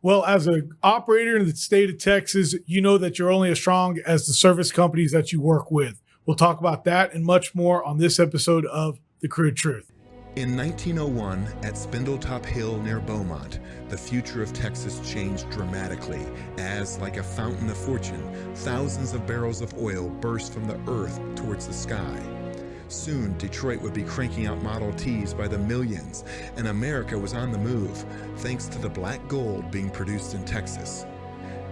Well, as an operator in the state of Texas, you know that you're only as strong as the service companies that you work with. We'll talk about that and much more on this episode of The Crude Truth. In 1901, at Spindletop Hill near Beaumont, the future of Texas changed dramatically as, like a fountain of fortune, thousands of barrels of oil burst from the earth towards the sky. Soon, Detroit would be cranking out Model Ts by the millions, and America was on the move, thanks to the black gold being produced in Texas.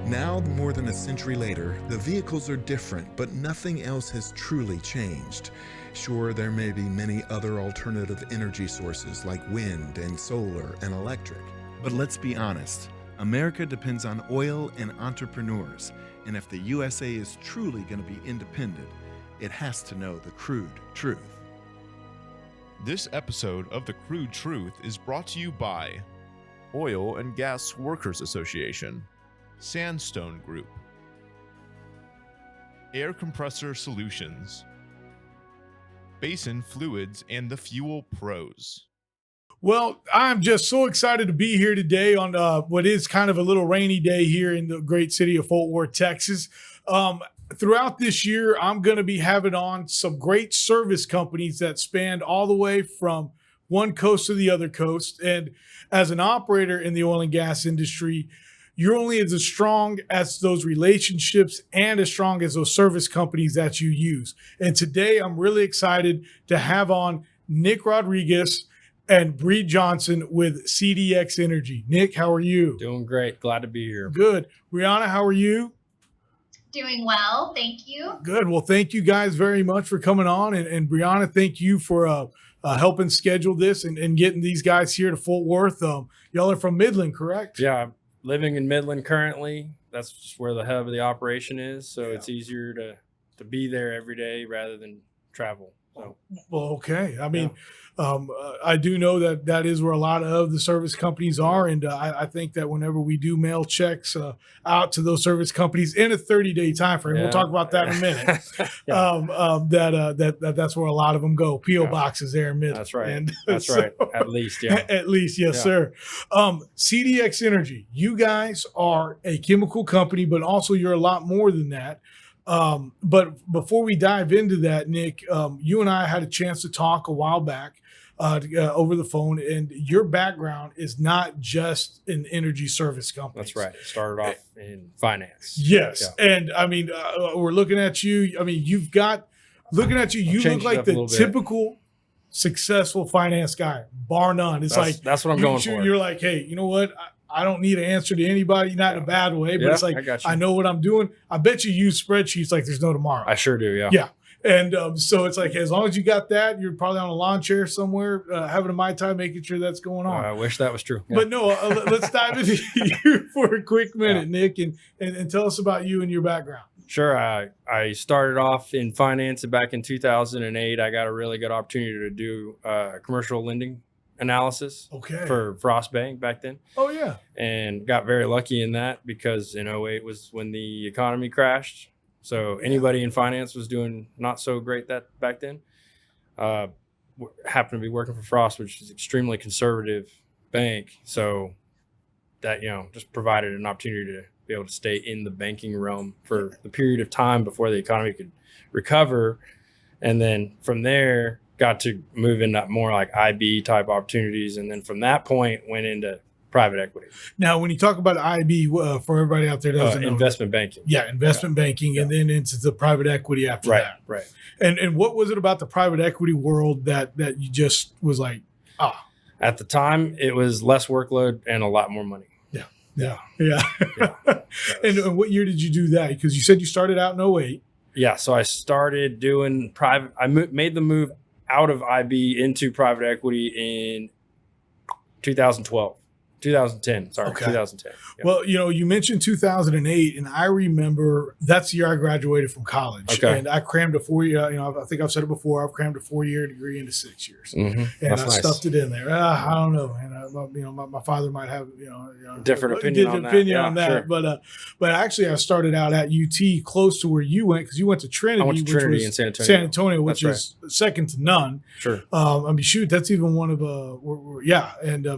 Now, more than a century later, the vehicles are different, but nothing else has truly changed. Sure, there may be many other alternative energy sources like wind and solar and electric. But let's be honest, America depends on oil and entrepreneurs, and if the USA is truly going to be independent, it has to know the crude truth. This episode of The Crude Truth is brought to you by Oil and Gas Workers Association, Sandstone Group, Air Compressor Solutions, Basin Fluids, and the Fuel Pros. Well, I'm just so excited to be here today on what is kind of a little rainy day here in the great city of Fort Worth, Texas. Throughout this year, I'm going to be having on some great service companies that span all the way from one coast to the other coast. And as an operator in the oil and gas industry, you're only as strong as those relationships and as strong as those service companies that you use. And today I'm really excited to have on Nick Rodriguez and Bree Johnson with CDX Energy. Nick, how are you? Doing great. Glad to be here. Good. Breanna, how are you? Doing well. Thank you. Good. Well, thank you guys very much for coming on. And Breanna, thank you for helping schedule this and getting these guys here to Fort Worth. Y'all are from Midland, correct? Yeah. Living in Midland currently. That's just where the hub of the operation is. So It's easier to be there every day rather than travel. So. Well, okay. I mean, I do know that is where a lot of the service companies are. And I think that whenever we do mail checks out to those service companies in a 30-day time frame, we'll talk about that in a minute, that's where a lot of them go. P.O. boxes there in Midland. That's right. And that's right. At least, yeah. At least, yes, sir. CDX Energy, you guys are a chemical company, but also you're a lot more than that. But before we dive into that, Nick, you and I had a chance to talk a while back over the phone, and your background is not just in energy service companies. That's right. Started off in finance. Yes. Yeah. And I mean, we're looking at you. I mean, you look like the typical successful finance guy, bar none. That's what I'm going for. You're like, hey, you know what? I don't need an answer to anybody, not in a bad way, but it's like, I know what I'm doing. I bet you use spreadsheets like there's no tomorrow. I sure do, yeah. Yeah. And so it's like, as long as you got that, you're probably on a lawn chair somewhere, having a Mai Tai, making sure that's going on. I wish that was true. Yeah. But no, let's dive into you for a quick minute, Nick, and tell us about you and your background. Sure. I started off in finance back in 2008. I got a really good opportunity to do commercial lending analysis for Frost Bank back then. Oh, yeah. And got very lucky in that because in 2008 was when the economy crashed. So anybody in finance was doing not so great that back then. Happened to be working for Frost, which is an extremely conservative bank. So that, just provided an opportunity to be able to stay in the banking realm for the period of time before the economy could recover. And then from there, got to move into more like IB type opportunities. And then from that point, went into private equity. Now, when you talk about IB, for everybody out there that doesn't know, investment banking. Yeah, investment banking, and then into the private equity after that. Right. And what was it about the private equity world that you just was like, At the time, it was less workload and a lot more money. Yeah. And what year did you do that? Because you said you started out in 2008. Yeah, so I started doing private. I made the move out of IB into private equity in 2010. 2010. Yeah. Well, you mentioned 2008, and I remember that's the year I graduated from college. Okay. And I crammed a 4-year, I think I've said it before, I've crammed a 4-year degree into 6 years. Mm-hmm. And I stuffed it in there. I don't know. And, my father might have, different opinion on that. Sure. But actually I started out at UT close to where you went, because you went to Trinity. I went to Trinity in San Antonio, which is second to none. Sure. That's even one of,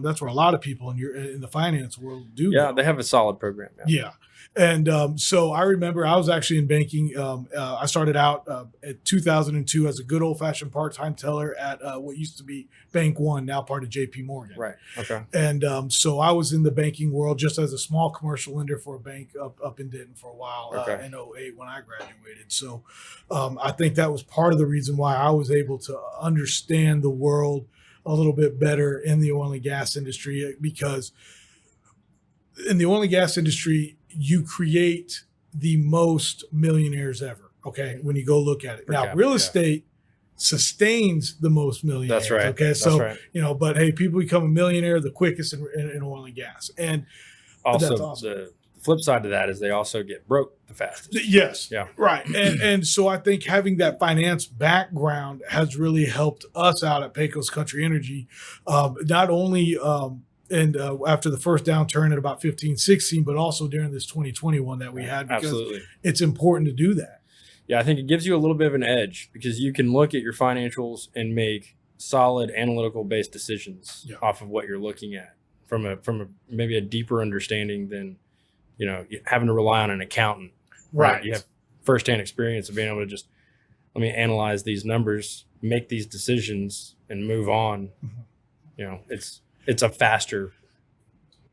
that's where a lot of people in in the finance world do. Yeah, know. they have a solid program. Yeah. And so I remember I was actually in banking. I started out at 2002 as a good old fashioned part-time teller at what used to be Bank One, now part of JP Morgan. Right. Okay. And so I was in the banking world just as a small commercial lender for a bank up in Denton for a while Okay. in '08 when I graduated. So I think that was part of the reason why I was able to understand the world a little bit better in the oil and gas industry, because in the oil and gas industry, you create the most millionaires ever. Okay. When you go look at it. Now, real estate sustains the most millionaires. That's right. Okay. That's So, right. but hey, people become a millionaire the quickest in oil and gas. And Also, that's awesome. the flip side to that is they also get broke the fastest. Yes. Yeah. Right. And so I think having that finance background has really helped us out at Pecos Country Energy, not only after the first downturn at about 15, 16, but also during this 2021 that we had, because Absolutely. it's important to do that. Yeah, I think it gives you a little bit of an edge because you can look at your financials and make solid analytical based decisions off of what you're looking at from a maybe a deeper understanding than, having to rely on an accountant. Right. You have firsthand experience of being able to just, let me analyze these numbers, make these decisions, and move on. Mm-hmm. It's a faster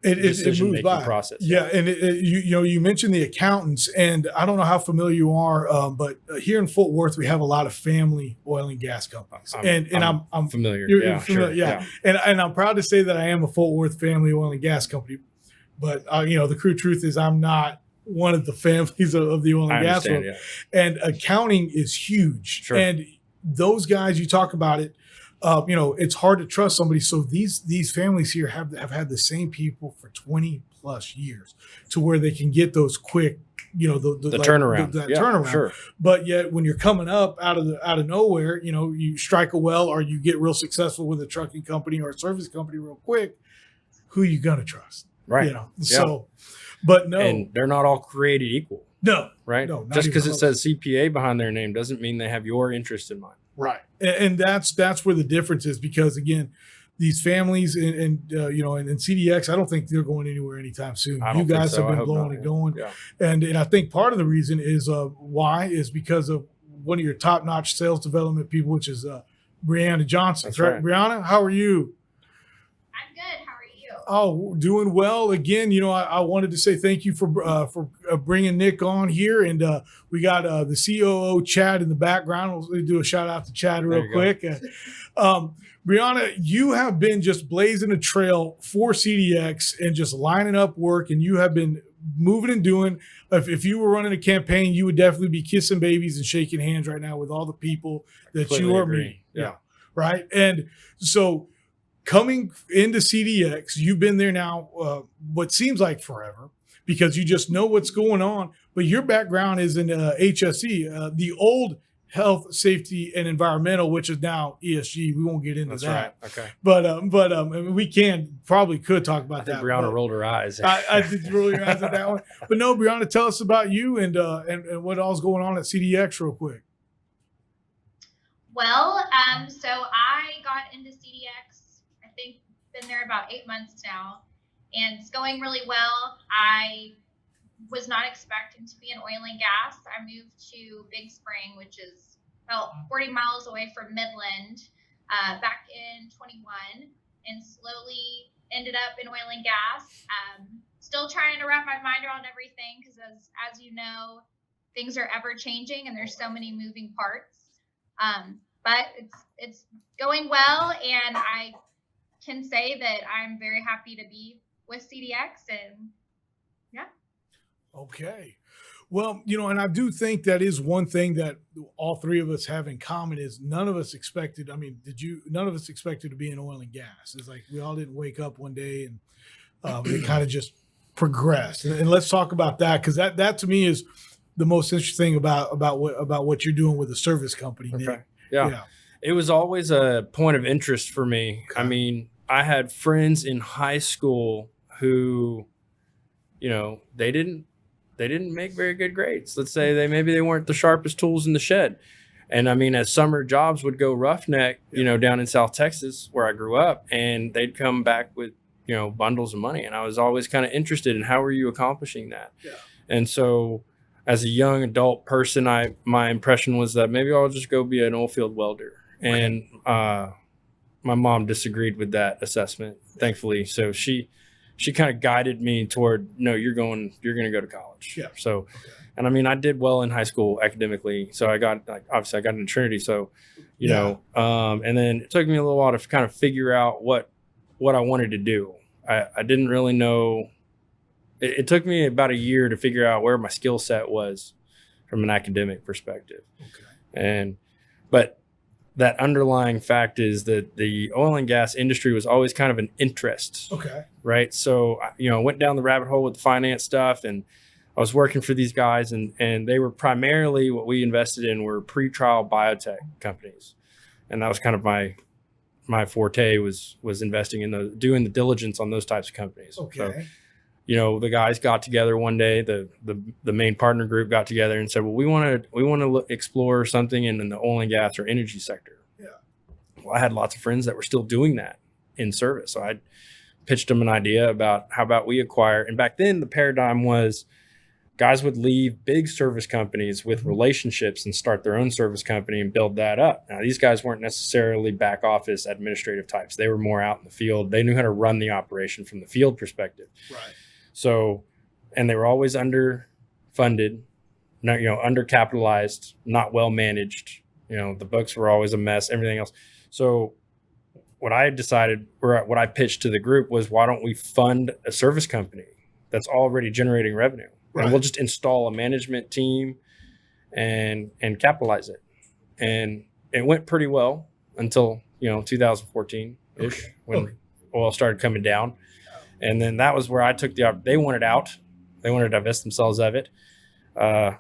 it decision moves making by. process. Yeah, and you mentioned the accountants, and I don't know how familiar you are, but here in Fort Worth we have a lot of family oil and gas companies, I'm familiar. You're familiar, Sure. yeah. And I'm proud to say that I am a Fort Worth family oil and gas company, but the crude truth is I'm not one of the families of the oil and gas world. Yeah. And accounting is huge, Sure. and those guys, you talk about it. It's hard to trust somebody. So these families here have had the same people for 20 plus years, to where they can get those quick, the turnaround. Turnaround. Sure. But yet when you're coming up out of nowhere, you strike a well or you get real successful with a trucking company or a service company real quick, who you gonna trust? Right. So, but no, and they're not all created equal. no, Right. No, not Just even because it close. says CPA behind their name doesn't mean they have your interest in mind. Right. And that's where the difference is, because again, these families and CDX, I don't think they're going anywhere anytime soon. I You don't think guys so. have I been hope blowing not, and going. Yeah. And I think part of the reason is why is because of one of your top-notch sales development people, which is Breanna Johnson. That's Right? right. Brianna, how are you? I'm good. How are you? Oh, doing well. Again, I wanted to say thank you for bringing Nick on here, and we got the COO Chad in the background. We'll do a shout out to Chad real quick. Breanna, you have been just blazing a trail for CDX and just lining up work, and you have been moving and doing. If you were running a campaign, you would definitely be kissing babies and shaking hands right now with all the people that Completely you are agree. meeting. Yeah. Right. And so, coming into CDX, you've been there now what seems like forever, because you just know what's going on. But your background is in HSE, the old health, safety, and environmental, which is now ESG. We won't get into That's that. right. Okay. But I mean, we probably could talk about I think that. Breanna but rolled her eyes. I did roll your eyes at that one. But no, Breanna, tell us about you and what all's going on at CDX real quick. Well, so I got into CDX, I think been there about 8 months now, and it's going really well. I was not expecting to be in oil and gas. I moved to Big Spring, which is about 40 miles away from Midland, back in 21, and slowly ended up in oil and gas. Still trying to wrap my mind around everything, because as you know, things are ever changing and there's so many moving parts. But it's going well, and I can say that I'm very happy to be with CDX, and yeah. Okay. Well, and I do think that is one thing that all three of us have in common is none of us expected. I mean, none of us expected to be in oil and gas. It's like we all didn't wake up one day and it kind of just progressed. And let's talk about that, because that to me is the most interesting about what you're doing with the service company, Nick. Okay. Yeah. It was always a point of interest for me. Okay. I mean, I had friends in high school who, they didn't make very good grades. Let's say maybe they weren't the sharpest tools in the shed. And I mean, as summer jobs would go roughneck, down in South Texas where I grew up, and they'd come back with, bundles of money. And I was always kind of interested in how were you accomplishing that? Yeah. And so as a young adult person, my impression was that maybe I'll just go be an oil field welder. Right. And my mom disagreed with that assessment, thankfully. So she kind of guided me toward, no, you're going to go to college. Yeah. So, Okay. and I mean, I did well in high school academically. So obviously I got into Trinity. So, and then it took me a little while to kind of figure out what I wanted to do. I didn't really know. It took me about a year to figure out where my skill set was from an academic perspective. Okay. But that underlying fact is that the oil and gas industry was always kind of an interest. Okay. Right. So, I went down the rabbit hole with the finance stuff, and I was working for these guys, and they were primarily, what we invested in were pre-trial biotech companies. And that was kind of my forte was investing in doing the diligence on those types of companies. Okay. So, the guys got together one day, the main partner group got together and said, well, we want to explore something in the oil and gas or energy sector. Yeah. Well, I had lots of friends that were still doing that in service. So I pitched them an idea about how about we acquire. And back then the paradigm was guys would leave big service companies with relationships and start their own service company and build that up. Now, these guys weren't necessarily back office administrative types. They were more out in the field. They knew how to run the operation from the field perspective. Right. So, and they were always underfunded, undercapitalized, not well managed. The books were always a mess, everything else. So what I decided, or what I pitched to the group was, why don't we fund a service company that's already generating revenue? Right. And we'll just install a management team and capitalize it. And it went pretty well until, 2014-ish, when oil started coming down. And then that was where I took they wanted out. They wanted to divest themselves of it. And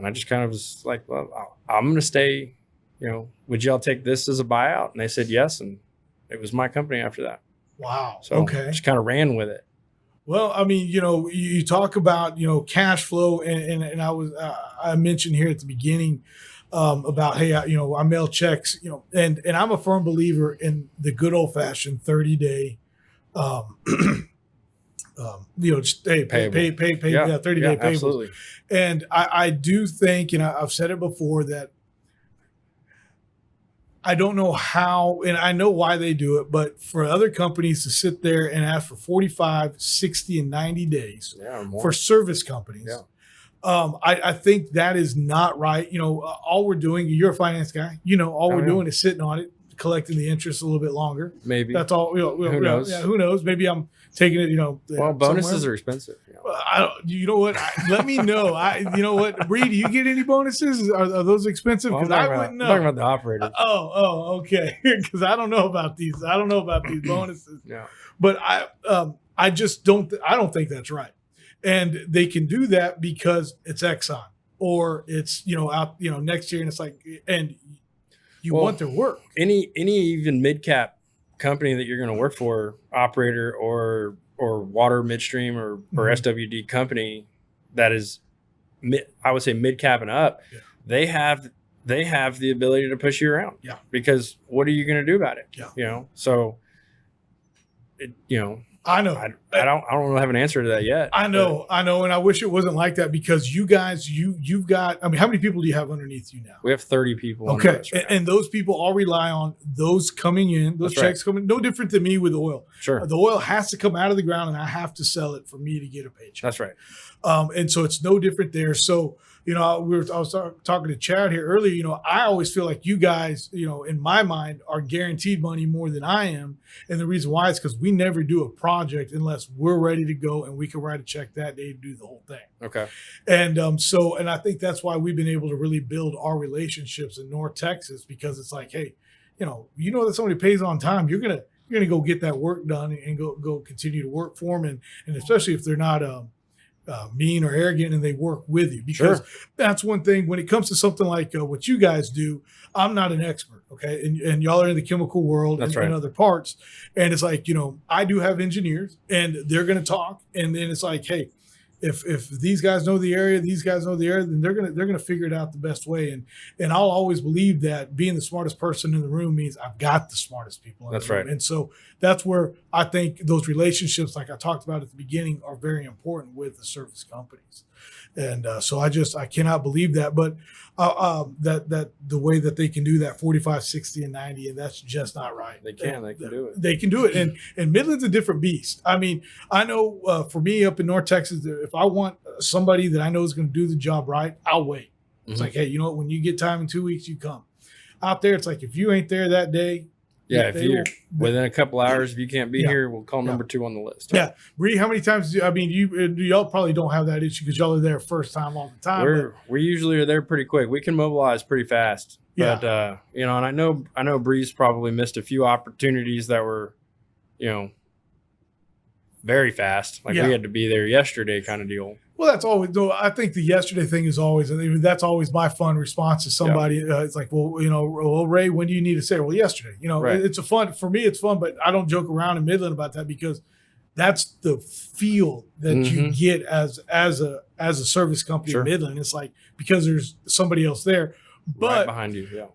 I just kind of was like, well, I'm going to stay, would y'all take this as a buyout? And they said yes. And it was my company after that. Wow. So Okay. just kind of ran with it. Well, I mean, you talk about, cash flow, and I mentioned here at the beginning about, hey, I mail checks, and I'm a firm believer in the good old fashioned 30-day, just hey, pay, 30-day payables. Absolutely. And I do think, I've said it before, that I don't know how, and I know why they do it, but for other companies to sit there and ask for 45, 60, and 90 days for service companies, I think that is not right. All we're doing, you're a finance guy, all we're doing is sitting on it, collecting the interest a little bit longer. Maybe. That's all. Who knows? Yeah, who knows? Maybe I'm taking it, Well, bonuses somewhere. are expensive. You know what? Let me know. You know what, Bree? Do you get any bonuses? Are those expensive? Because I wouldn't know. I'm talking about the operator. Okay. Because I don't know about these. I don't know about these bonuses. Yeah. But I just don't. I don't think that's right. And they can do that because it's Exxon, or it's out next year, and it's like, and you want their work. Any even mid cap company that you're going to work for, operator or water midstream or SWD company that is, I would say mid cap and up, they have the ability to push you around. Yeah. Because what are you going to do about it? Yeah. So, I know. I don't really have an answer to that yet. I know. And I wish it wasn't like that, because you guys, you've got, how many people do you have underneath you now? We have 30 people. Okay. And those people all rely on those coming in, those checks coming, no different than me with oil. Sure. The oil has to come out of the ground, and I have to sell it for me to get a paycheck. That's right. And so it's no different there. So, I was talking to Chad here earlier, I always feel like you guys, in my mind, are guaranteed money more than I am. And the reason why is because we never do a project unless we're ready to go and we can write a check that day to do the whole thing. Okay. And and I think that's why we've been able to really build our relationships in North Texas, because it's like, hey, that somebody pays on time, you're gonna go get that work done and go continue to work for them, and especially if they're not mean or arrogant and they work with you, because that's one thing when it comes to something like what you guys do. I'm not an expert, okay, and y'all are in the chemical world and other parts, and it's like, I do have engineers, and they're going to talk, and then it's like, hey, if these guys know the area, then they're gonna figure it out the best way. And I'll always believe that being the smartest person in the room means I've got the smartest people in the room. And so that's where I think those relationships, like I talked about at the beginning, are very important with the service companies. And so I cannot believe that, but that the way that they can do that 45, 60, and 90, and that's just not right. They can do it. They can do it. And Midland's a different beast. I mean, I know for me up in North Texas, if I want somebody that I know is going to do the job right, I'll wait. It's like, hey, you know what? When you get time in 2 weeks, you come. Out there, it's like, if you ain't there that day, yeah, if you're within a couple hours, if you can't be here, we'll call number 2 on the list. Yeah. Bree, how many times y'all probably don't have that issue because y'all are there first time all the time. We usually are there pretty quick. We can mobilize pretty fast. Yeah. But and I know Bree's probably missed a few opportunities that were, very fast. Like we had to be there yesterday kind of deal. Well, that's always, though. I think the yesterday thing is always, that's always my fun response to somebody. It's like, well, Ray, when do you need to say? Well, yesterday. Right. It's for me, it's fun, but I don't joke around in Midland about that because that's the feel that you get as a service company in Midland. It's like, because there's somebody else there, but right behind you. Yeah.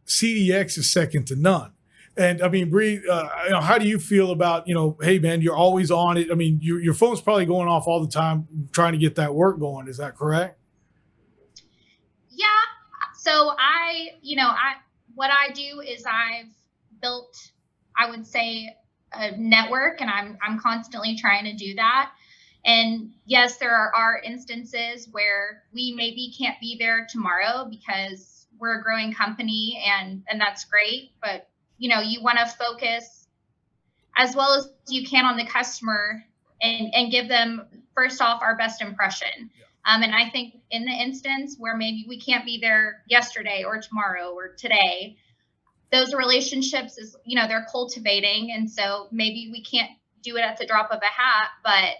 CDX is second to none. And I mean, Bree, how do you feel about, hey man, you're always on it. I mean, your phone's probably going off all the time trying to get that work going. Is that correct? Yeah. So what I do is I've built, I would say, a network, and I'm constantly trying to do that. And yes, there are instances where we maybe can't be there tomorrow because we're a growing company, and that's great. But you want to focus as well as you can on the customer and give them, first off, our best impression. Yeah. And I think in the instance where maybe we can't be there yesterday or tomorrow or today, those relationships is, they're cultivating. And so maybe we can't do it at the drop of a hat, but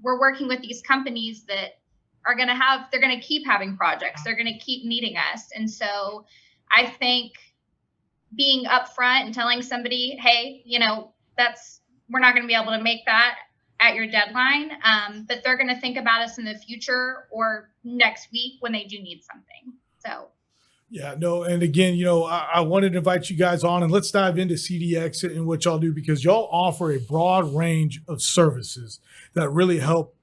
we're working with these companies that are going to they're going to keep having projects. They're going to keep needing us. And so I think being upfront and telling somebody, hey, we're not going to be able to make that at your deadline, but they're going to think about us in the future or next week when they do need something. So. Yeah, no. And again, I wanted to invite you guys on, and let's dive into CDX and what y'all do, because y'all offer a broad range of services that really help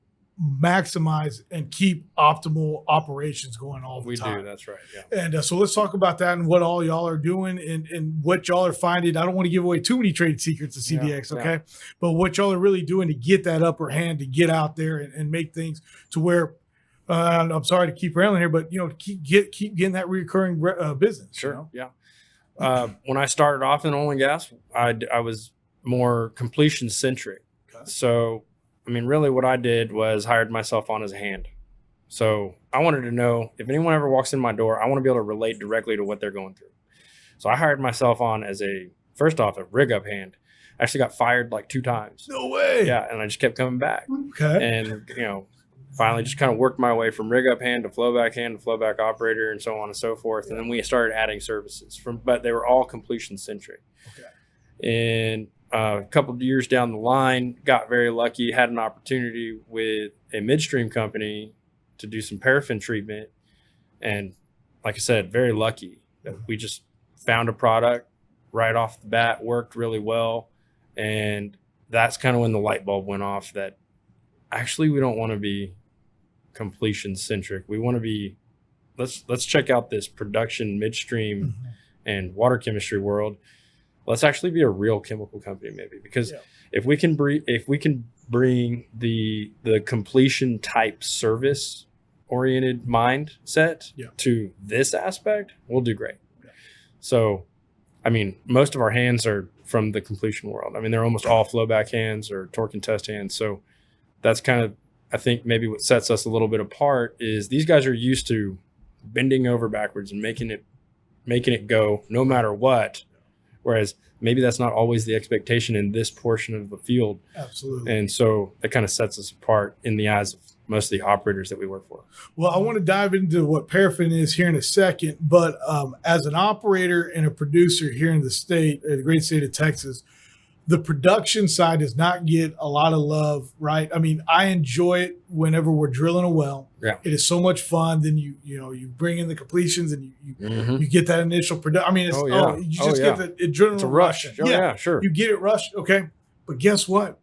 maximize and keep optimal operations going all the time. We do. That's right. Yeah. And so let's talk about that and what all y'all are doing and what y'all are finding. I don't want to give away too many trade secrets of CDX, okay? But what y'all are really doing to get that upper hand, to get out there and make things to where, I'm sorry to keep railing here, but keep getting that recurring business. Sure. Yeah. When I started off in oil and gas, I was more completion centric. Okay. So I mean, really what I did was hired myself on as a hand. So I wanted to know if anyone ever walks in my door, I want to be able to relate directly to what they're going through. So I hired myself on as first off, a rig up hand. I actually got fired like 2 times. No way. Yeah. And I just kept coming back. Okay. And, finally just kind of worked my way from rig up hand to flowback operator and so on and so forth. And then we started adding services but they were all completion centric. Okay. And a couple of years down the line, got very lucky, had an opportunity with a midstream company to do some paraffin treatment. And like I said, very lucky that we just found a product right off the bat, worked really well. And that's kind of when the light bulb went off that actually we don't want to be completion centric. We want to be, let's check out this production midstream and water chemistry world. Let's actually be a real chemical company, maybe, because if we can bring the completion type service oriented mindset to this aspect, we'll do great. Yeah. So, I mean, most of our hands are from the completion world. I mean, they're almost all flowback hands or torque and test hands. So that's kind of, I think maybe what sets us a little bit apart is these guys are used to bending over backwards and making it go no matter what. Whereas maybe that's not always the expectation in this portion of the field. Absolutely. And so that kind of sets us apart in the eyes of most of the operators that we work for. Well, I want to dive into what paraffin is here in a second, but as an operator and a producer here in the great state of Texas, the production side does not get a lot of love, right? I mean, I enjoy it whenever we're drilling a well. Yeah. It is so much fun. Then you bring in the completions and you get that initial production. I mean, it's, you just get the adrenaline. It's a rush. Yeah, sure. You get it rushed. Okay. But guess what?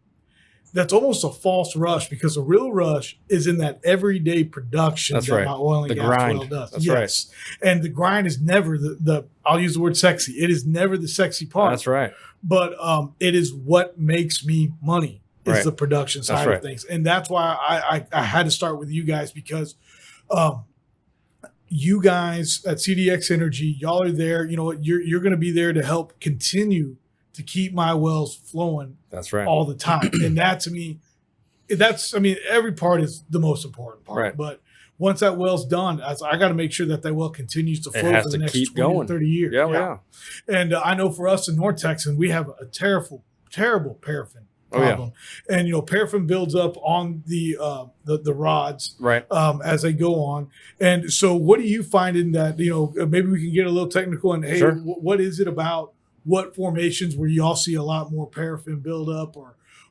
That's almost a false rush, because the real rush is in that everyday production That's that right. my oil and The gas grind. well does. That's yes. And the grind is never the I'll use the word sexy. It is never the sexy part. That's right. But it is what makes me money is Right. the production side right. of things. And that's why I had to start with you guys, because you guys at CDX Energy, y'all are there. You know what? You're going to be there to help continue to keep my wells flowing That's right. all the time. And that, to me, every part is the most important part. Right. But once that well's done, I got to make sure that well continues to It flow has for the to next keep 20 going. to 30 years. Yeah. And I know for us in North Texas, we have a terrible paraffin problem. And paraffin builds up on the rods Right. as they go on. And so what do you find in that, maybe we can get a little technical, and hey, Sure. what is it about what formations where you all see a lot more paraffin buildup,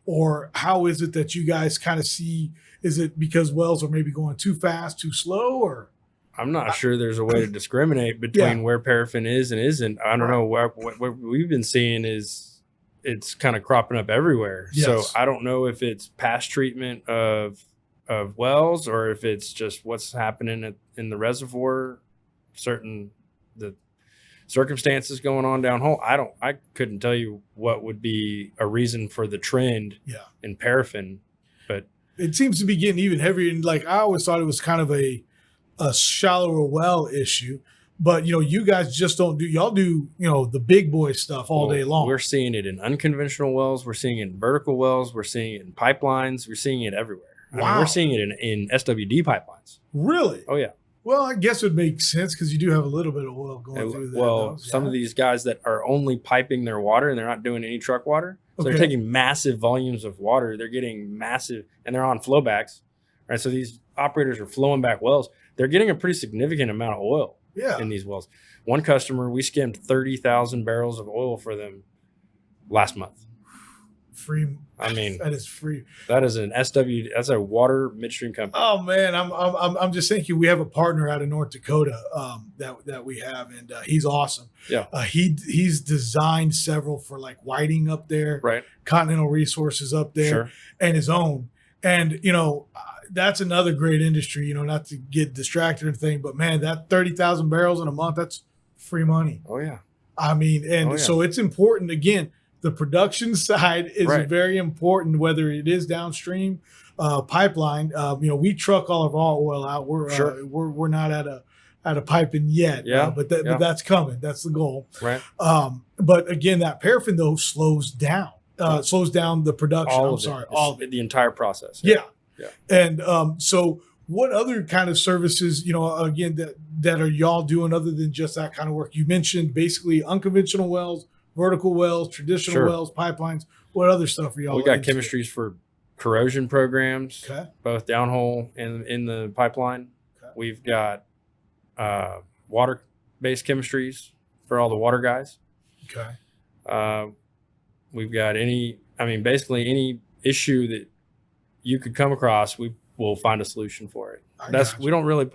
or how is it that you guys kind of see? Is it because wells are maybe going too fast, too slow, or? I'm not sure there's a way to discriminate between where paraffin is and isn't. I don't know. What we've been seeing is it's kind of cropping up everywhere. Yes. So I don't know if it's past treatment of wells, or if it's just what's happening in the reservoir, the circumstances going on downhole. I couldn't tell you what would be a reason for the trend in paraffin, but it seems to be getting even heavier. And like, I always thought it was kind of a shallower well issue, but you guys just don't do, y'all do, the big boy stuff all day long. We're seeing it in unconventional wells. We're seeing it in vertical wells. We're seeing it in pipelines. We're seeing it everywhere. Wow. We're seeing it in SWD pipelines. Really? Oh yeah. Well, I guess it would make sense, because you do have a little bit of oil going through there. Well, some of these guys that are only piping their water and they're not doing any truck water, so they're taking massive volumes of water. They're getting massive, and they're on flowbacks, right? So these operators are flowing back wells. They're getting a pretty significant amount of oil in these wells. One customer, we skimmed 30,000 barrels of oil for them last month. Free. I mean, that is free. That is an SW. That's a water midstream company. Oh man, I'm just thinking, we have a partner out of North Dakota that we have, and he's awesome. Yeah. He's designed several for like Whiting up there, Right. Continental Resources up there, Sure. and his own. And that's another great industry. Not to get distracted or anything, but man, that 30,000 barrels in a month, that's free money. Oh yeah. I mean, so it's important. Again, the production side is very important, whether it is downstream pipeline. We truck all of our oil out. We're not at a piping yet. But that's coming. That's the goal. Right. But again, that paraffin though slows down the production. All of it. The entire process. Yeah. And so what other kind of services, again, that are y'all doing other than just that kind of work? You mentioned basically unconventional wells, vertical wells, traditional wells, pipelines. What other stuff are y'all? We got chemistries for corrosion programs, both downhole and in the pipeline. Okay. We've got water-based chemistries for all the water guys. Okay. We've got basically any issue that you could come across, we will find a solution for it. We don't really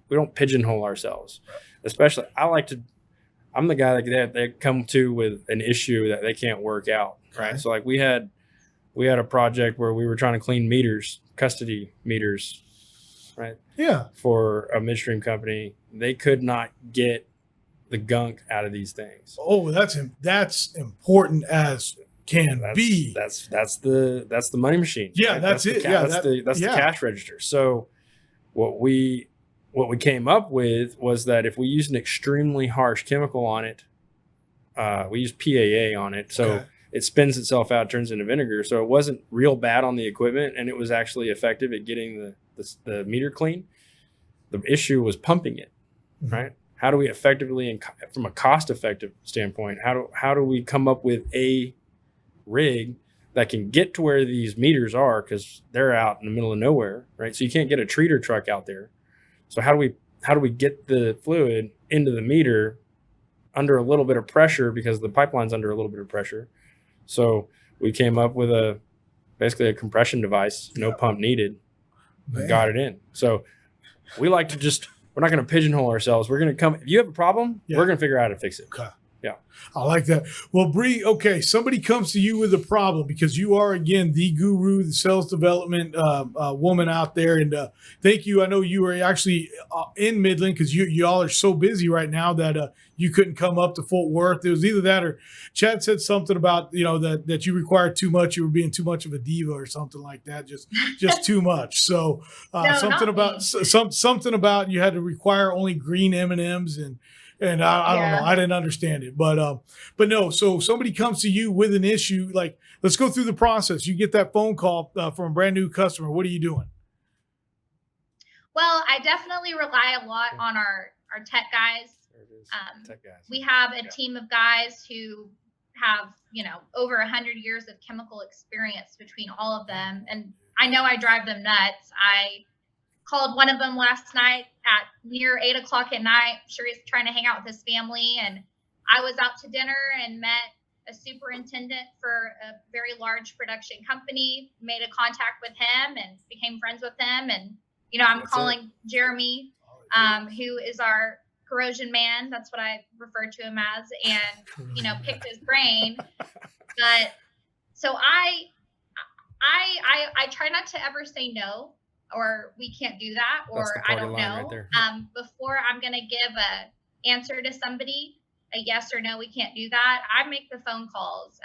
we don't pigeonhole ourselves. Right. Especially, I'm the guy that they come to with an issue that they can't work out. Right. So like we had a project where we were trying to clean meters, custody meters, right? Yeah. For a midstream company. They could not get the gunk out of these things. Oh, that's important as can be. That's the money machine. Yeah, right? that's it. That's the cash register. So what we came up with was that if we use an extremely harsh chemical on it, we use PAA on it. So it spins itself out, turns into vinegar. So it wasn't real bad on the equipment, and it was actually effective at getting the meter clean. The issue was pumping it, right? How do we effectively, and from a cost-effective standpoint, how do we come up with a rig that can get to where these meters are, because they're out in the middle of nowhere, right? So you can't get a treater truck out there. So how do we get the fluid into the meter under a little bit of pressure, because the pipeline's under a little bit of pressure? So we came up with basically a compression device, no pump needed. We got it in. So we like to we're not going to pigeonhole ourselves. We're going to if you have a problem, we're going to figure out how to fix it. Okay. Yeah. I like that. Well, Bree, okay, somebody comes to you with a problem because you are, again, the guru, the sales development woman out there. And thank you. I know you were actually in Midland because y'all are so busy right now that you couldn't come up to Fort Worth. It was either that or Chad said something about, that you required too much. You were being too much of a diva or something like that, just too much. So No, something about something about you had to require only green M&Ms and I don't know. I didn't understand it, but no. So somebody comes to you with an issue, like let's go through the process. You get that phone call from a brand new customer. What are you doing? Well, I definitely rely a lot on our tech guys. Tech guys. We have a team of guys who have, over 100 years of chemical experience between all of them. And I know I drive them nuts. I called one of them last night at near 8:00 at night. I'm sure he's trying to hang out with his family. And I was out to dinner and met a superintendent for a very large production company, made a contact with him and became friends with him. And, I'm calling Jeremy, who is our corrosion man. That's what I refer to him as, and, picked his brain. But so I try not to ever say no, or we can't do that, or I don't know. Right before I'm going to give a answer to somebody, a yes or no, we can't do that. I make the phone calls.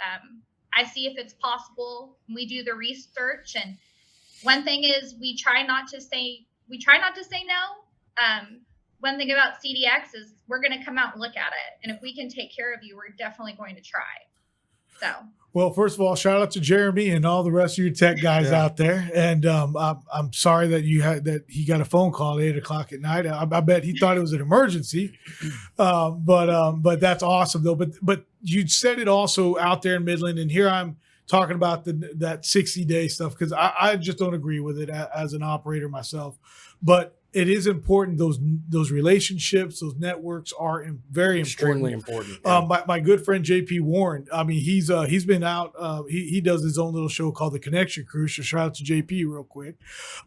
I see if it's possible. We do the research. And one thing is we try not to say no. One thing about CDX is we're going to come out and look at it. And if we can take care of you, we're definitely going to try. So. Well, first of all, shout out to Jeremy and all the rest of your tech guys out there. And I'm sorry that he got a phone call at 8:00 at night. I bet he thought it was an emergency. But that's awesome though. But you said it also out there in Midland, and here I'm talking about that 60-day stuff because I just don't agree with it as an operator myself. But it is important. Those relationships, those networks are very important. Extremely important. Yeah. My good friend JP Warren. I mean, he's been out. He does his own little show called The Connection Crew. So shout out to JP real quick.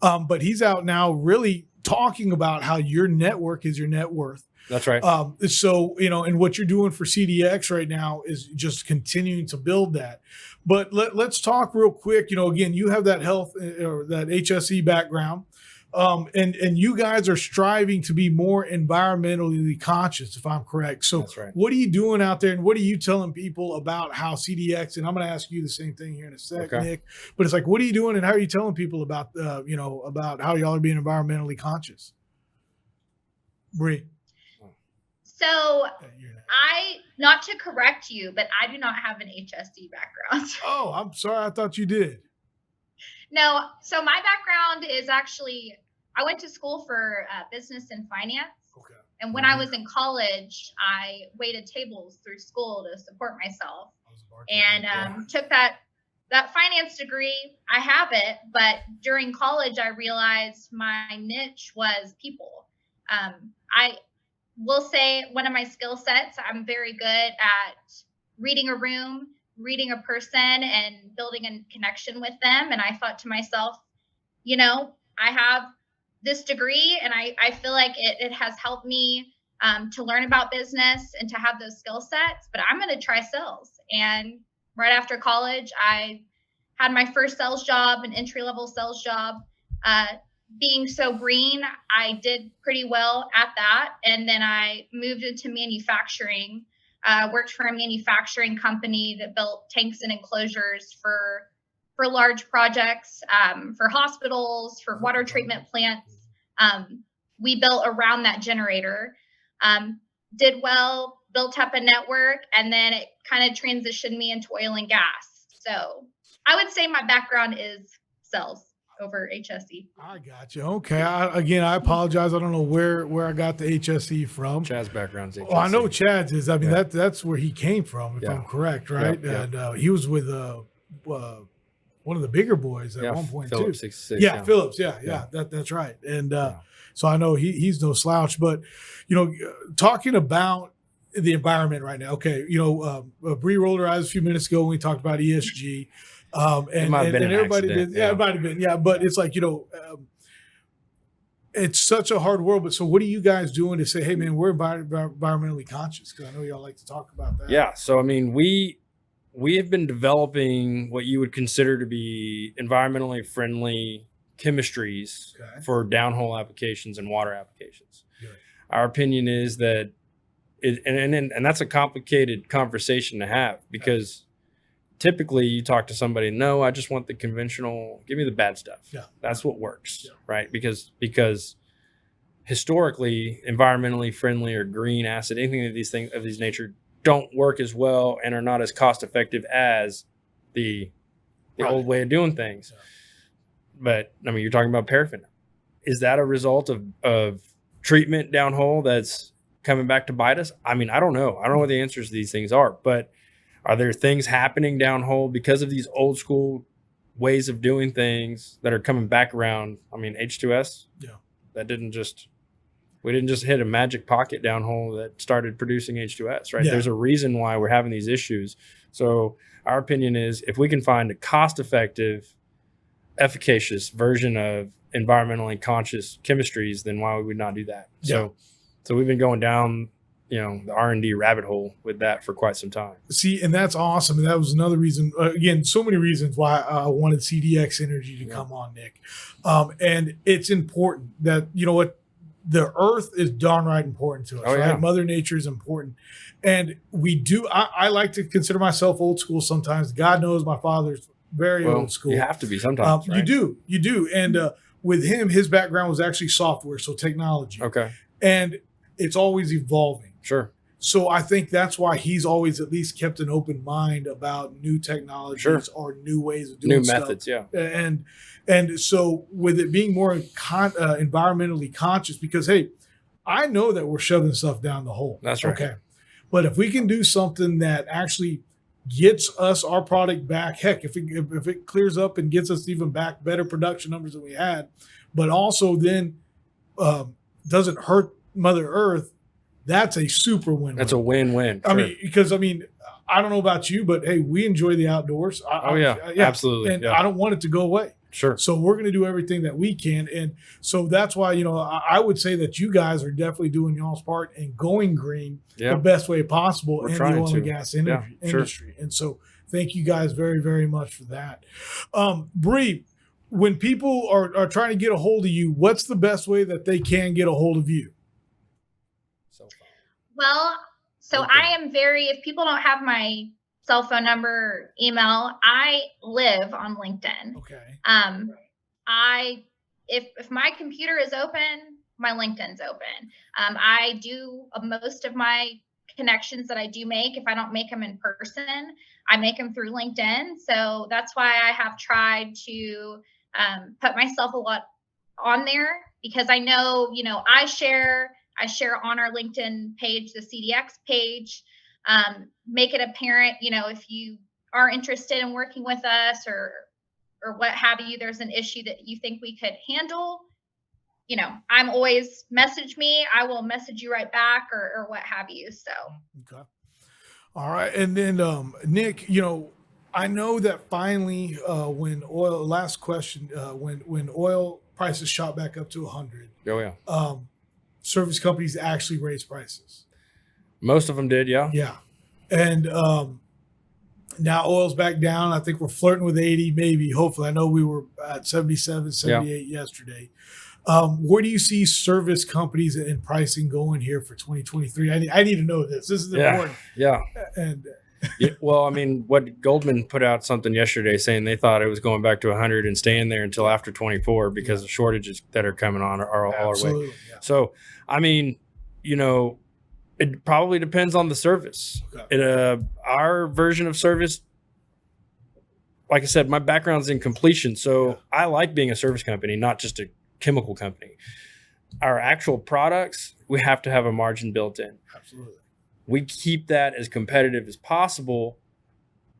But he's out now, really talking about how your network is your net worth. That's right. So and what you're doing for CDX right now is just continuing to build that. But let's talk real quick. Again, you have that health or that HSE background. And you guys are striving to be more environmentally conscious, if I'm correct. So that's right. What are you doing out there, and what are you telling people about how CDX, and I'm going to ask you the same thing here in a sec, okay. Nick, but it's like, what are you doing and how are you telling people about, about how y'all are being environmentally conscious? Bree. So not to correct you, but I do not have an HSE background. Oh, I'm sorry. I thought you did. No. So my background is actually, I went to school for business and finance. Okay. And when I was in college, I waited tables through school to support myself and took that finance degree. I have it, but during college, I realized my niche was people. I will say one of my skill sets, I'm very good at reading a room, reading a person and building a connection with them. And I thought to myself, I have this degree and I feel like it has helped me to learn about business and to have those skill sets, but I'm going to try sales. And right after college, I had my first sales job, an entry-level sales job. Being so green, I did pretty well at that. And then I moved into manufacturing, worked for a manufacturing company that built tanks and enclosures for large projects, for hospitals, for water treatment plants. We built around that generator, did well, built up a network, and then it kind of transitioned me into oil and gas. So I would say my background is sales over HSE. I got you. Okay. I apologize. I don't know where I got the HSE from. Chad's background's HSE. Oh, I know Chad's is. I mean, that's where he came from, if I'm correct, right? Yep. And he was with one of the bigger boys at one point Phillips, too. 66, Phillips. Yeah. That's right. And so I know he's no slouch. But talking about the environment right now. Okay, Bree rolled her eyes a few minutes ago when we talked about ESG. And everybody did. Yeah, it might have been. Yeah, but it's like, it's such a hard world. But so what are you guys doing to say, hey man, we're environmentally conscious? Because I know y'all like to talk about that. Yeah. So, I mean, we have been developing what you would consider to be environmentally friendly chemistries for downhole applications and water applications. Good. Our opinion is that and that's a complicated conversation to have, because typically you talk to somebody, no, I just want the conventional, give me the bad stuff. Yeah. That's what works, right? Because historically, environmentally friendly or green acid, anything of these things of these nature don't work as well and are not as cost effective as the old way of doing things. Yeah. But I mean, you're talking about paraffin. Is that a result of treatment downhole that's coming back to bite us? I mean, I don't know. I don't know what the answers to these things are, but are there things happening downhole because of these old school ways of doing things that are coming back around? I mean, H2S, we didn't just hit a magic pocket downhole that started producing H2S, right? Yeah. There's a reason why we're having these issues. So our opinion is, if we can find a cost-effective, efficacious version of environmentally conscious chemistries, then why would we not do that? Yeah. So we've been going down, the R&D rabbit hole with that for quite some time. See, and that's awesome. And that was another reason, again, so many reasons why I wanted CDX Energy to come on, Nick. And it's important that, you know what, the earth is darn right important to us, right? Yeah. Mother Nature is important. And we do, I like to consider myself old school sometimes. God knows my father's very old school. You have to be sometimes, right? You do. And with him, his background was actually software, so technology. Okay. And it's always evolving. Sure. So I think that's why he's always at least kept an open mind about new technologies or new ways of doing new stuff. methods. Yeah. And so with it being more environmentally conscious, because, hey, I know that we're shoving stuff down the hole. That's right. Okay. But if we can do something that actually gets us our product back, heck, if it clears up and gets us even back better production numbers than we had, but also then doesn't hurt Mother Earth, that's a super win. That's a win-win. I mean, because I don't know about you, but hey, we enjoy the outdoors. Absolutely. And I don't want it to go away. Sure. So we're going to do everything that we can. And so that's why, I would say that you guys are definitely doing y'all's part and going green the best way possible in the oil and gas industry. And so thank you guys very, very much for that. Bree, when people are trying to get a hold of you, what's the best way that they can get a hold of you? Well, I am if people don't have my cell phone number or email, I live on LinkedIn. Okay. If my computer is open, my LinkedIn's open. I do most of my connections that I do make. If I don't make them in person, I make them through LinkedIn. So that's why I have tried to put myself a lot on there, because I know, I share on our LinkedIn page, the CDX page, make it apparent, if you are interested in working with us or what have you, there's an issue that you think we could handle, I'm always message me. I will message you right back or what have you. So. Okay. All right. And then, Nick, I know that finally, when oil prices shot back up to 100. Oh yeah. Service companies actually raised prices. Most of them did, yeah. Yeah. And now oil's back down. I think we're flirting with 80, maybe, hopefully. I know we were at 77, 78 yesterday. Where do you see service companies and pricing going here for 2023? I need to know this. This is important. Yeah. And well, I mean, what Goldman put out something yesterday saying they thought it was going back to 100 and staying there until after 24 because the shortages that are coming on are all our way. Yeah. So, I mean, it probably depends on the service. Okay. Our version of service, like I said, my background's in completion. So I like being a service company, not just a chemical company. Our actual products, we have to have a margin built in. Absolutely. We keep that as competitive as possible,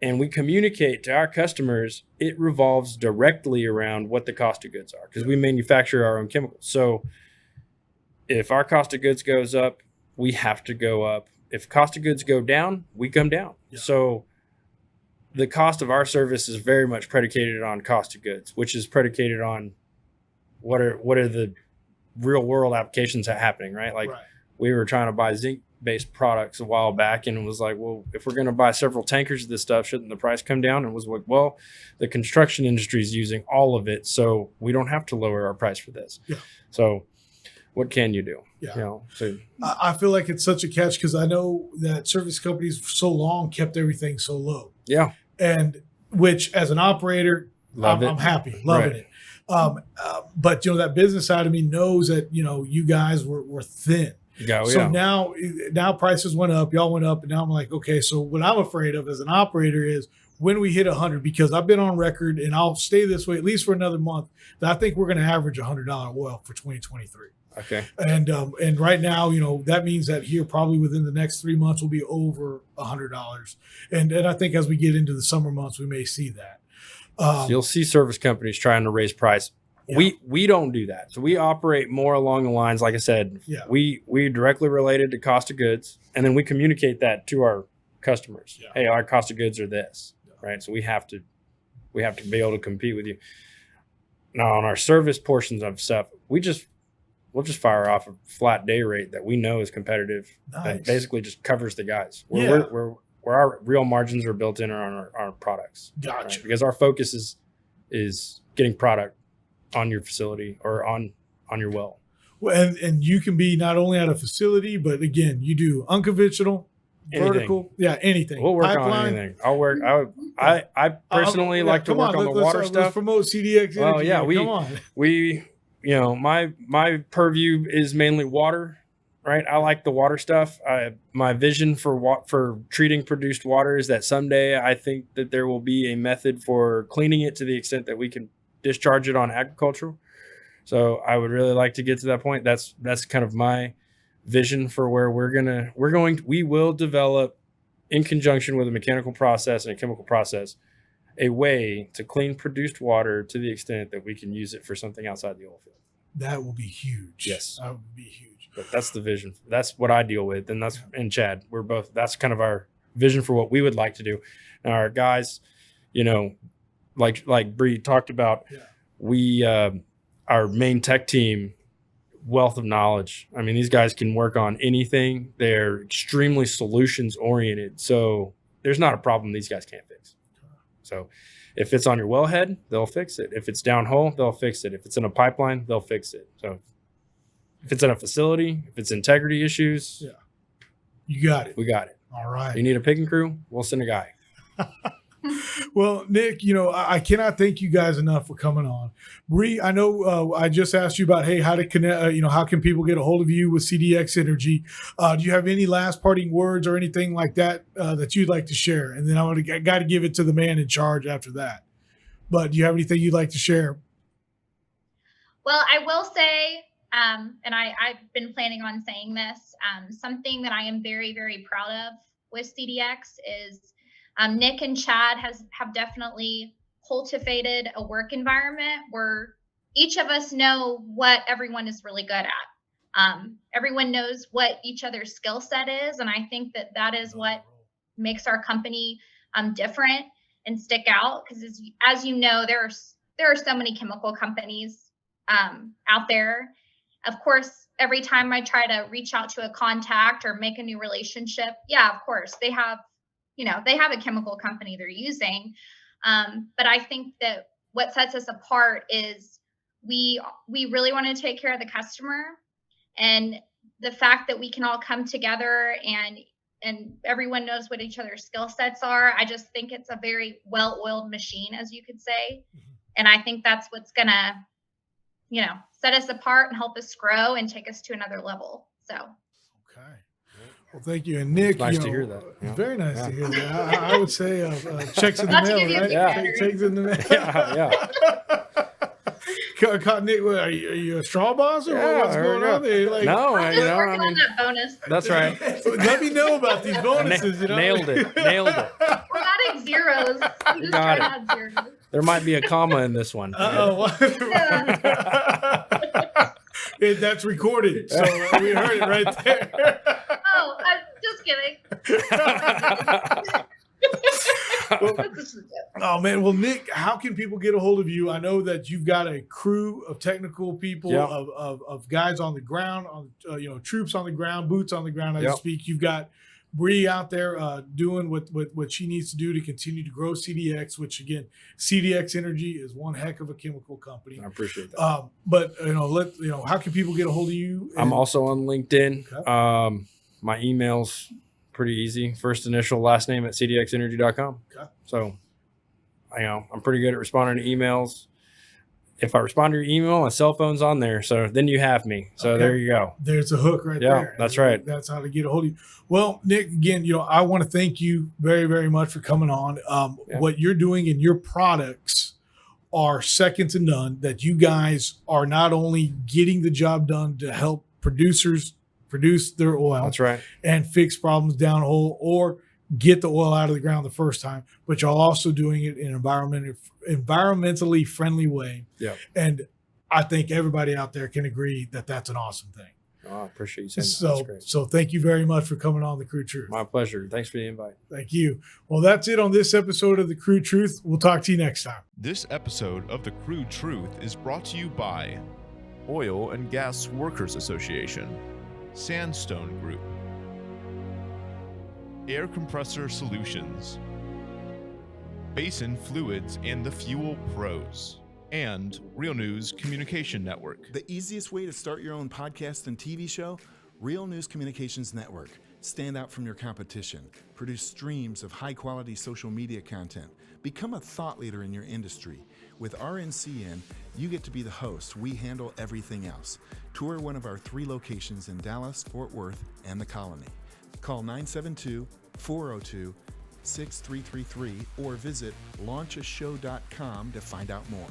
and we communicate to our customers. It revolves directly around what the cost of goods are, because we manufacture our own chemicals. So if our cost of goods goes up, we have to go up. If cost of goods go down, we come down. Yeah. So the cost of our service is very much predicated on cost of goods, which is predicated on what are the real world applications happening, right? Like we were trying to buy zinc based products a while back, and it was like, well, if we're going to buy several tankers of this stuff, shouldn't the price come down? And it was like, well, the construction industry is using all of it, so we don't have to lower our price for this. Yeah. So what can you do? Yeah. You know, so I feel like it's such a catch because I know that service companies for so long kept everything so low. yeah, And which as an operator, I'm happy, loving it. But, you know, that business side of me knows that, you know, you guys were thin. So now prices went up, y'all went up, and now I'm like, okay, so what I'm afraid of as an operator is when we hit 100, because I've been on record, and I'll stay this way at least for another month, that I think we're going to average $100 oil for 2023. Okay. And right now, you know, that means that here probably within the next 3 months will be over $100. And I think as we get into the summer months, we may see that. So you'll see service companies trying to raise price. Yeah. We don't do that. So we operate more along the lines, like I said, we directly related to cost of goods, and then we communicate that to our customers. Yeah. Hey, our cost of goods are this, right? So we have to be able to compete with you. Now on our service portions of stuff, we'll just fire off a flat day rate that we know is competitive. Nice. And basically just covers the guys. Where our real margins are built in are on our products. Gotcha. Right? Because our focus is getting product on your facility or on your well. Well, and you can be not only at a facility, but again, you do unconventional, vertical, anything. We'll work on anything. I'll work. I personally like to work on the water stuff. Let's promote CDX Energy. Well, yeah, we you know, my purview is mainly water, right? I like the water stuff. My vision for treating produced water is that someday I think that there will be a method for cleaning it to the extent that we can discharge it on agricultural. So I would really like to get to that point. That's kind of my vision for where we will develop, in conjunction with a mechanical process and a chemical process, a way to clean produced water to the extent that we can use it for something outside the oil field. That will be huge. Yes. That would be huge. But that's the vision. That's what I deal with. And and Chad, that's kind of our vision for what we would like to do. Now our guys, you know, like Bree talked about, we, our main tech team, wealth of knowledge. I mean, these guys can work on anything. They're extremely solutions oriented. So there's not a problem these guys can't fix. So if it's on your wellhead, they'll fix it. If it's downhole, they'll fix it. If it's in a pipeline, they'll fix it. So if it's in a facility, if it's integrity issues, you got it. We got it. All right. You need a picking crew? We'll send a guy. Well, Nick, you know, I cannot thank you guys enough for coming on. Bree, I know I just asked you about, hey, how to connect, how can people get a hold of you with CDX Energy? Do you have any last parting words or anything like that that you'd like to share? And then I got to give it to the man in charge after that. But do you have anything you'd like to share? Well, I will say, and I've been planning on saying this, something that I am very, very proud of with CDX is Nick and Chad have definitely cultivated a work environment where each of us know what everyone is really good at. Everyone knows what each other's skill set is. And I think that is what makes our company different and stick out. Because as you know, there are so many chemical companies out there. Of course, every time I try to reach out to a contact or make a new relationship, of course, they have a chemical company they're using. But I think that what sets us apart is we really want to take care of the customer, and the fact that we can all come together and everyone knows what each other's skill sets are. I just think it's a very well-oiled machine, as you could say. And I think that's what's gonna, set us apart and help us grow and take us to another level. So. Okay. Well, thank you. And Nick, nice to hear that. Very nice to hear that. I would say checks in the mail, right? Checks in the mail. Nick, are you a straw boss or what's going on there? No, I'm just working on that bonus. That's right. Let me know about these bonuses. Nailed it. We're adding zeros. I'm just trying to add zeros. There might be a comma in this one. That's recorded, so we heard it right there. Oh, I'm just kidding. Oh man, well Nick, how can people get a hold of you? I know that you've got a crew of technical people, Yep. of guys on the ground, on troops on the ground, boots on the ground, as Yep. you speak. You've got Bree out there doing what she needs to do to continue to grow CDX. Which again, CDX Energy is one heck of a chemical company. I appreciate that. But how can people get a hold of you? I'm also on LinkedIn. Okay. My email's pretty easy. First initial, last name at cdxenergy.com. Okay. So, I'm pretty good at responding to emails. If I respond to your email, my cell phone's on there. So then you have me. So Okay. There you go. There's a hook right Yeah, there. that's right. That's how to get a hold of you. Well, Nick, again, I want to thank you very, very much for coming on. Yeah. What you're doing and your products are second to none. That you guys are not only getting the job done to help producers produce their oil, That's right. and fix problems downhole or get the oil out of the ground the first time, but you're also doing it in an environmentally friendly way. Yeah. And I think everybody out there can agree that that's an awesome thing. Oh, I appreciate you saying that. That's great. So thank you very much for coming on the Crude Truth. My pleasure. Thanks for the invite. Thank you. Well, that's it on this episode of the Crude Truth. We'll talk to you next time. This episode of the Crude Truth is brought to you by Oil and Gas Workers Association, Sandstone Group, Air Compressor Solutions, Basin Fluids and the Fuel Pros, and Real News Communication Network. The easiest way to start your own podcast and TV show? Real News Communications Network. Stand out from your competition. Produce streams of high-quality social media content. Become a thought leader in your industry. With RNCN, you get to be the host. We handle everything else. Tour one of our 3 locations in Dallas, Fort Worth, and the Colony. Call 972-402-6333 or visit launchashow.com to find out more.